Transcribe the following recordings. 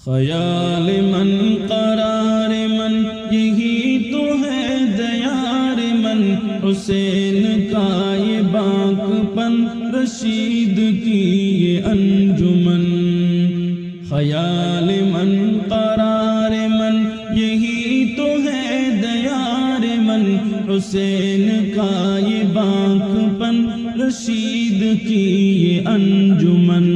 خیال من قرار من یہی تو ہے دیار من، حسین کا یہ باک پن رشید کی یہ انجمن۔ خیال من قرار من یہی تو ہے دیار من، حسین کا یہ باک پن رشید کی یہ انجمن۔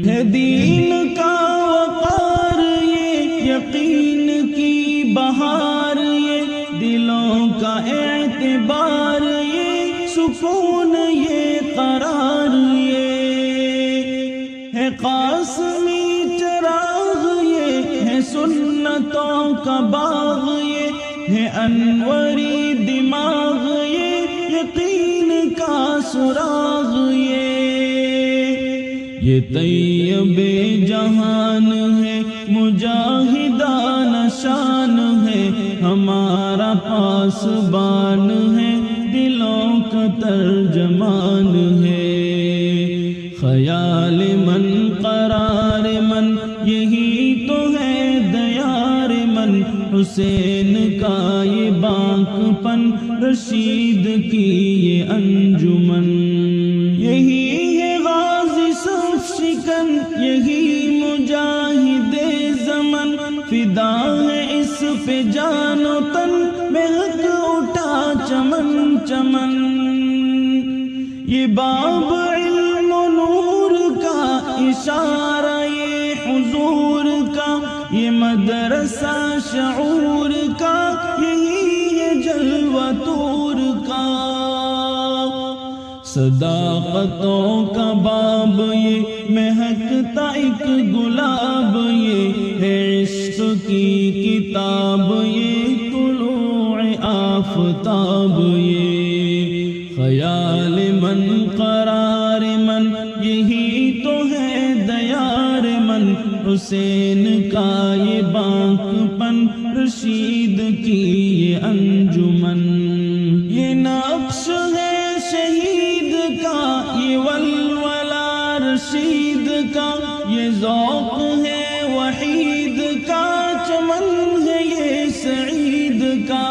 ہے دین کا وقار یہ یقین کی بہار، یہ دلوں کا اعتبار، یہ سکون یہ قرار، یہ ہے قاسمی چراغ، یہ ہے سنتوں کا باغ، یہ ہے انوری دماغ، یہ یقین کا سراغ، یہ طیب جہان ہے مجاہدانہ شان ہے، ہمارا پاسبان ہے دلوں کا ترجمان ہے۔ خیال من قرار من یہی تو ہے دیار من، حسین کا یہ باک پن رشید کی یہ انجمن۔ یہی ہے غازی صف شکن، یہی مجاہد زمن، فدا ہے اس پہ جان و تن، مہک اٹھا چمن چمن۔ یہ باب علم و نور کا اشارہ یہ حضور کا، یہ مدرسہ شعور کا، یہی ہے جلوہ طور کا۔ صداقتوں کا باب یہ مہکتا ایک گلاب، یہ ہے عشق کی کتاب، یہ طلوع آفتاب، یہ خیال من قرار من یہی تو ہے دیار من، حسین کا یہ باک پن رشید کی یہ انجمن۔ یہ نقش ہے شہید کا، یہ ولولہ رشید کا، یہ ذوق ہے وحید کا، چمن ہے یہ سعید کا۔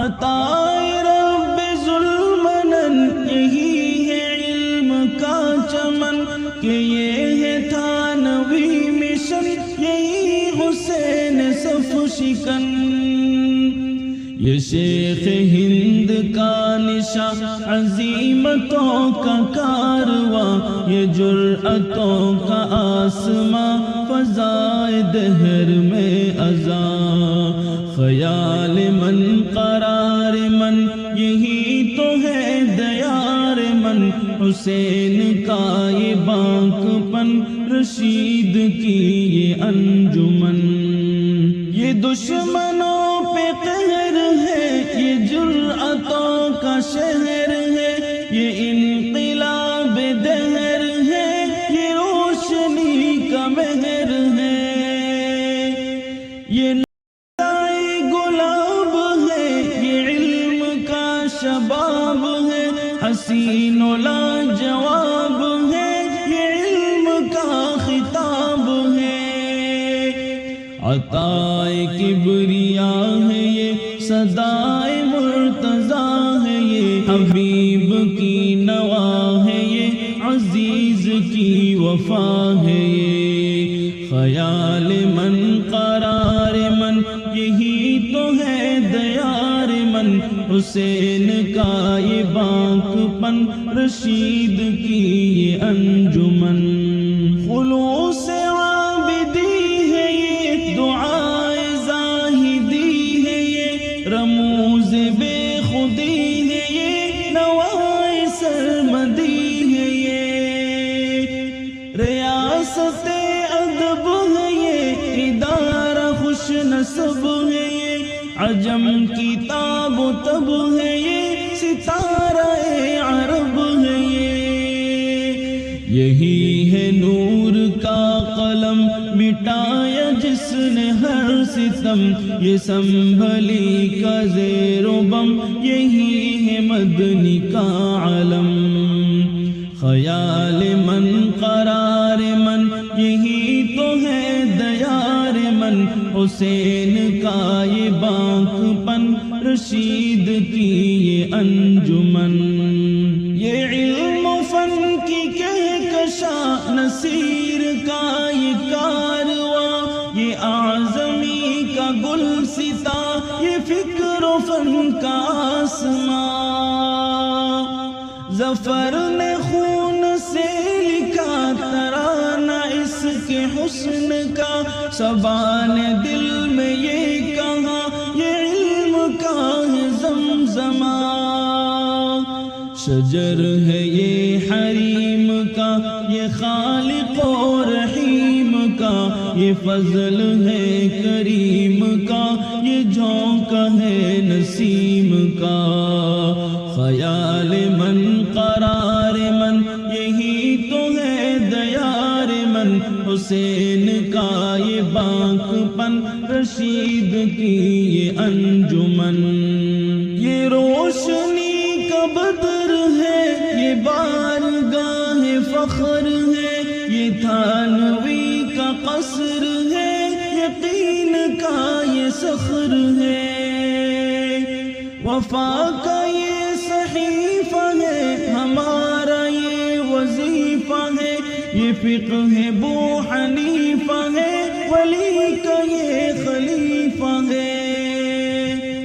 عطائے رب ذوالمنن یہی ہے علم کا چمن، کہ یہ ہے تھانوی مشن، یہی حسین صف شکن۔ یہ شیخ ہند کا نشاں عزیمتوں کا کارواں، یہ جرأتوں کا آسماں فضائے دہر میں ازاں۔ خیال من قرار من یہی تو ہے دیار من، حسین کا یہ باک پن رشید کی یہ انجمن۔ یہ دشمنوں پہ قہر ہے، یہ جرأتوں کا شہر ہے، یہ انقلاب دہر ہے، یہ روشنی کا مہر ہے، یہ نظائے گلاب ہے، یہ علم کا شباب ہے، حسین و لاجواب ہے، یہ علم کا خطاب ہے۔ عطائے کبریاء ہے یہ صدائے مرتضیٰ ہے، یہ حبیب کی نوا ہے، یہ عزیز کی وفا ہے، یہ خیال من قرار من یہی تو ہے دیار من، حسین کا یہ باک پن رشید کی یہ انجمن۔ خلوص عابدی ہے یہ، دعائے زاہدی ہے یہ، رموز بے خودی ہے یہ، نوائے سرمدی ہے یہ، ریاست ادب ہے یہ، ادارہ خوش نصب ہے یہ، عجم کی تاب و تب ہے یہ، ستارہ عرب ہے یہ۔ یہی ہے نور کا قلم مٹایا جس نے ہر ستم، یہ سنبھلی کا زیر و بم، یہی ہے مدنی کا علم۔ خیال من قرار من یہی من، حسین کا یہ باک پن، رشید کی یہ انجمن، یہ علم و فن کی کہکشاں، نصیر کا یہ کارواں، یہ اعظمی کا گلستاں، یہ فکر و فن کا آسماں، ظفر نے خون سے لکھا ترانہ اس کے حسن کا، صبا نے دل میں یہ کہا یہ علم کا ہے زمزمہ، شجر ہے یہ حریم کا، یہ خالق و رحیم کا، یہ فضل ہے کریم کا، یہ جھونکا ہے نسیم کا، خیال من قرار من، یہی تو ہے دیار من، حسین کا یہ باک پن، رشید کی یہ انجمن، یہ روشنی کا بدر ہے، یہ بارگاہ فخر ہے، یہ تھانوی کا قصر ہے، یقین کا یہ صخر ہے، وفا کا یہ صحیفہ ہے، ہمارا یہ وظیفہ ہے، یہ فقہ ہے بو حنیفہ ہے، ولی کا یہ خلیفہ ہے،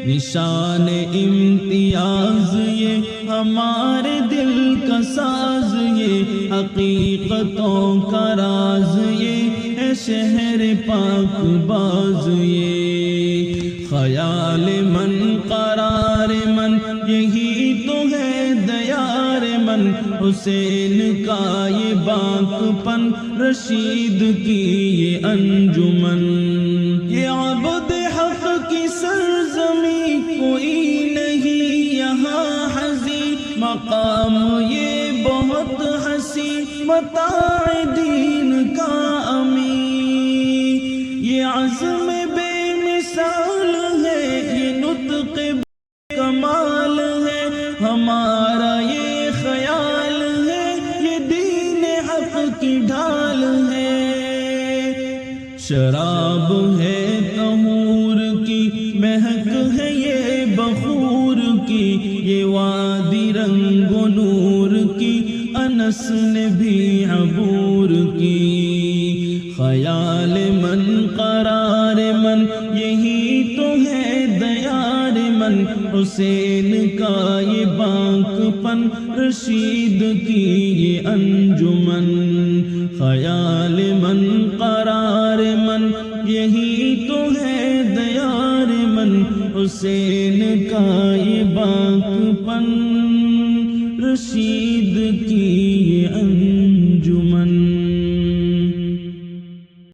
نشان امتیاز یہ ہمارے دل کا ساز، یہ حقیقتوں کا راز، یہ ہے شہر پاک باز، یہ خیال من قرار من، یہی تو ہے دیار من، حسین کا یہ باک پن، رشید کی یہ انجمن، یہ عبد حق کی سرزمی کوئی نہیں یہاں حزی، مقام یہ بہت حسی، متاع دین کا امی، یہ عزم بے مثال ہے، یہ نطق کمال ہے، ہمارا یہ خیال ہے، یہ دین حق کی ڈھال ہے، شراب ہے طہور کی، مہک ہے یہ بخور کی، یہ وادی رنگ و نور کی، انس نے بھی عبور کی، خیال من قرار من، یہی تو ہے دیار من، حسین کا یہ باک پن، رشید کی یہ انجمن، خیال من قرار من، یہی تو ہے دیار من، حسین کا یہ باک پن، رشید کی